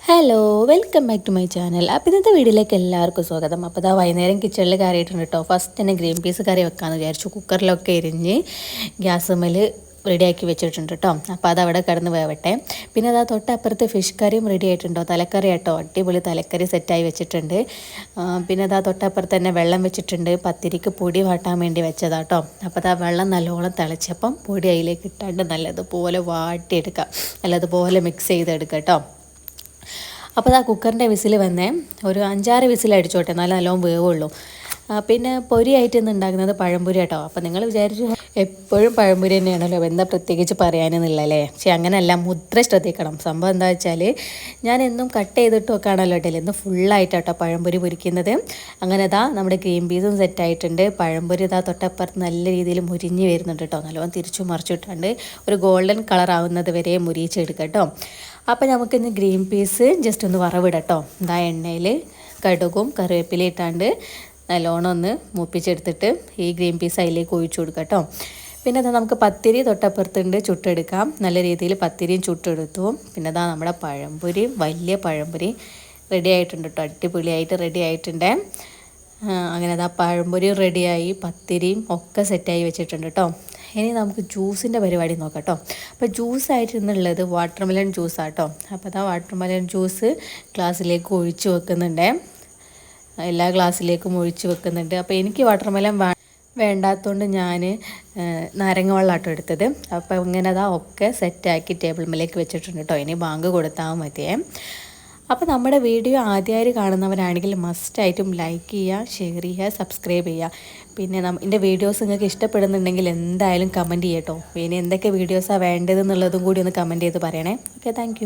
Hello welcome back to my channel. അപ്പോൾ ഇന്നത്തെ വീഡിയോയിലേക്ക് എല്ലാവർക്കും സ്വാഗതം. അപ്പോൾ ഇതാ വൈകുന്നേരം കിച്ചണിൽ കയറിയിട്ടുണ്ട് കേട്ടോ. ഫസ്റ്റ് തന്നെ ഗ്രീൻ പീസ് കറി വെക്കാമെന്ന് വിചാരിച്ചു. കുക്കറിലൊക്കെ എരിഞ്ഞ് ഗ്യാസുമ്മൽ റെഡിയാക്കി വെച്ചിട്ടുണ്ട് കേട്ടോ. അപ്പോൾ അതവിടെ കിടന്ന് വേവട്ടെ. പിന്നെ അതാ തൊട്ടപ്പുറത്ത് ഫിഷ് കറിയും റെഡി ആയിട്ടുണ്ടോ, തലക്കറി കേട്ടോ. അടിപൊളി തലക്കറി സെറ്റായി വെച്ചിട്ടുണ്ട്. പിന്നെ അതാ തൊട്ടപ്പുറത്ത് തന്നെ വെള്ളം വെച്ചിട്ടുണ്ട്. പത്തിരിക്ക് പൊടി വാട്ടാൻ വേണ്ടി വെച്ചതാട്ടോ. അപ്പോൾ അതാ വെള്ളം നല്ലോണം തിളച്ചപ്പം പൊടി അതിലേക്ക് ഇട്ടാണ്ട് നല്ലതുപോലെ വാട്ടിയെടുക്കാം, നല്ലതുപോലെ മിക്സ് ചെയ്തെടുക്കാം കേട്ടോ. അപ്പോൾ ആ കുക്കറിൻ്റെ വിസിൽ വന്നേ ഒരു 5-6 വിസിൽ അടിച്ചോട്ടെ, എന്നാലും നല്ലോണം വേവുള്ളൂ. പിന്നെ പൊരിയായിട്ട് ഇന്ന് ഉണ്ടാക്കുന്നത് പഴംപൊരി കേട്ടോ. അപ്പോൾ നിങ്ങൾ വിചാരിച്ചു എപ്പോഴും പഴംപൊരി തന്നെയാണല്ലോ, എന്താ പ്രത്യേകിച്ച് പറയാനെന്നില്ലല്ലേ. പക്ഷേ അങ്ങനെയല്ല, മുദ്ര ശ്രദ്ധിക്കണം. സംഭവം എന്താ വെച്ചാൽ ഞാൻ എന്നും കട്ട് ചെയ്തിട്ട് വെക്കാണല്ലോ കേട്ടോ, ഇന്ന് ഫുള്ളായിട്ടോ പഴംപൊരി പൊരിക്കുന്നത്. അങ്ങനെ ഇതാ നമ്മുടെ ഗ്രീൻ പീസും സെറ്റായിട്ടുണ്ട്. പഴംപൊരി ഇതാ തൊട്ടപ്പുറത്ത് നല്ല രീതിയിൽ മുരിഞ്ഞ് വരുന്നുണ്ട് കേട്ടോ. നല്ലോണം തിരിച്ചു മറിച്ചിട്ടുണ്ട് ഒരു ഗോൾഡൻ കളർ ആവുന്നത് വരെ മുരിച്ചെടുക്കാം കേട്ടോ. അപ്പോൾ നമുക്കിന്ന് ഗ്രീൻ പീസ് ജസ്റ്റ് ഒന്ന് വറവിടട്ടോ. ഇതാ എണ്ണയിൽ കടുകും കറിവേപ്പിലയും ഇട്ടാണ്ട് നല്ലോണം ഒന്ന് മൂപ്പിച്ചെടുത്തിട്ട് ഈ ഗ്രീൻ പീസ് അതിലേക്ക് ഒഴിച്ചു കൊടുക്കാം കേട്ടോ. പിന്നെ അതാ നമുക്ക് പത്തിരി തൊട്ടപ്പുറത്തുണ്ട്, ചുട്ടെടുക്കാം. നല്ല രീതിയിൽ പത്തിരിയും ചുട്ടെടുത്തു. പിന്നെ അതാ നമ്മുടെ പഴംപൊരി, വലിയ പഴംപൊരി റെഡി ആയിട്ടുണ്ട് കേട്ടോ. അടിപൊളിയായിട്ട് റെഡി ആയിട്ടുണ്ട്. അങ്ങനെ അതാ പഴംപൊരിയും റെഡിയായി, പത്തിരിയും ഒക്കെ സെറ്റായി വെച്ചിട്ടുണ്ട് കേട്ടോ. ഇനി നമുക്ക് ജ്യൂസിൻ്റെ പരിപാടി നോക്കാം കേട്ടോ. അപ്പോൾ ജ്യൂസായിട്ട് ഇന്നുള്ളത് വാട്ടർമെലൺ ജ്യൂസാട്ടോ. അപ്പോൾ അതാ വാട്ടർമെലൺ ജ്യൂസ് ഗ്ലാസ്സിലേക്ക് ഒഴിച്ച് വെക്കുന്നുണ്ട്. എല്ലാ ഗ്ലാസ്സിലേക്കും ഒഴിച്ച് വെക്കുന്നുണ്ട്. അപ്പോൾ എനിക്ക് വാട്ടർമെലൺ വേണ്ടാത്തതുകൊണ്ട് ഞാൻ നാരങ്ങ വെള്ളമാട്ടോ എടുത്തത്. അപ്പോൾ ഇങ്ങനെ അതാ ഒക്കെ സെറ്റാക്കി ടേബിൾ മേലേക്ക് വെച്ചിട്ടുണ്ട് കേട്ടോ. ഇനി ബാങ്ക് കൊടുത്താൽ മതിയേ. അപ്പോൾ നമ്മുടെ വീഡിയോ ആദ്യമായി കാണുന്നവരാണെങ്കിൽ മസ്റ്റായിട്ടും ലൈക്ക് ചെയ്യുക, ഷെയർ ചെയ്യുക, സബ്സ്ക്രൈബ് ചെയ്യുക. പിന്നെ എൻ്റെ വീഡിയോസ് നിങ്ങൾക്ക് ഇഷ്ടപ്പെടുന്നുണ്ടെങ്കിൽ എന്തായാലും കമൻറ്റ് ചെയ്യട്ടോ. പിന്നെ എന്തൊക്കെ വീഡിയോസാണ് വേണ്ടതെന്നുള്ളതും കൂടി ഒന്ന് കമൻറ്റ് ചെയ്ത് പറയണേ. Okay, thank